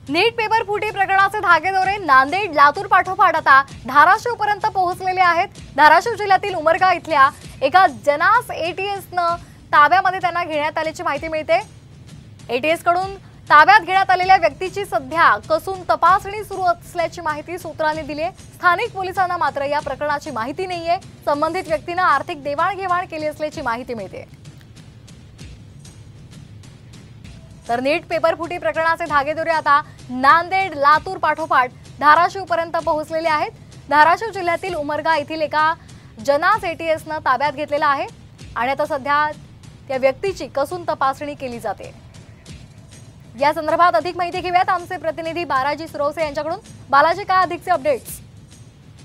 नीट paper फुटी प्रकरणाचे धागेदोरे नांदेड लातूर पाठोपाठ आता धाराशिव पर्यंत पोहोचलेले आहेत। धाराशिव जिल्ह्यातील उमरगा इथल्या एका जनास एटीएसनं ताब्यामध्ये त्यांना घेण्यात आल्याची माहिती मिळते। एटीएस कडून ताब्यात घेण्यात आलेल्या व्यक्तीची सध्या कसून तपासणी सुरू असल्याची माहिती सूत्रांनी दिली आहे। स्थानिक पोलिसांना मात्र या प्रकरणाची माहिती नाहीये। संबंधित व्यक्तीने आर्थिक देवाणघेवाण केली असल्याची माहिती मिळते। तर नीट पेपर फुटी प्रकरणाचे धागेदोरे आता नांदेड लातूर पाठोपाठ धाराशिव पर्यंत पोहोचलेले आहेत। धाराशिव जिल्ह्यातील उमरगा येथील एका जनास एटीएसनं ताब्यात घेतलेला आहे आणि आता सध्या त्या व्यक्तीची कसून तपासणी केली जाते। या संदर्भात अधिक माहिती घेऊयात आमचे प्रतिनिधी बालाजी सुरवसे यांच्याकडून। बालाजी, काय अधिकचे अपडेट्स?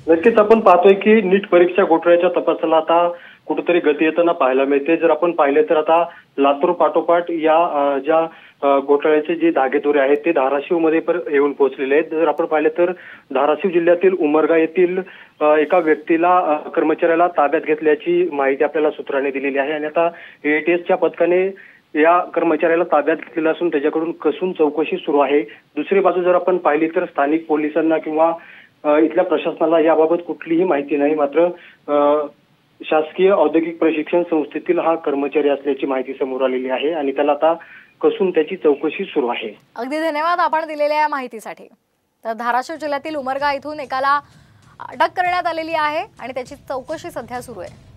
नक्कीच आपण पाहतोय की नीट परीक्षा घोटाळ्याच्या तपासाला आता कुठेतरी गती येताना पाहायला मिळते। जर आपण पाहिले तर आता लातूर पाठोपाठ या ज्या घोटाळ्याचे जे धागेदोरे आहेत ते धाराशिव मध्ये येऊन पोहोचलेले आहेत। जर आपण पाहिले तर धाराशिव जिल्ह्यातील उमरगा येथील एका व्यक्तीला कर्मचाऱ्याला ताब्यात घेतल्याची माहिती आपल्याला सूत्रांनी दिलेली आहे आणि आता एटीएसच्या पथकाने या कर्मचाऱ्याला ताब्यात घेतलेला असून त्याच्याकडून कसून चौकशी सुरू आहे। दुसरी बाजू जर आपण पाहिली तर स्थानिक पोलिसांना किंवा इथल्या प्रशासनाला याबाबत कुठलीही माहिती नाही। मात्र शासकीय औद्योगिक प्रशिक्षण संस्थेतील हा कर्मचारी असल्याची माहिती समोर आलेली आहे आणि त्याला आता कसून त्याची चौकशी सुरू आहे। अगदी धन्यवाद आपण दिलेल्या माहितीसाठी। तर धाराशिव जिल्ह्यातील उमरगा इथून एकाला अटक करण्यात आलेली आहे आणि त्याची चौकशी सध्या सुरू आहे।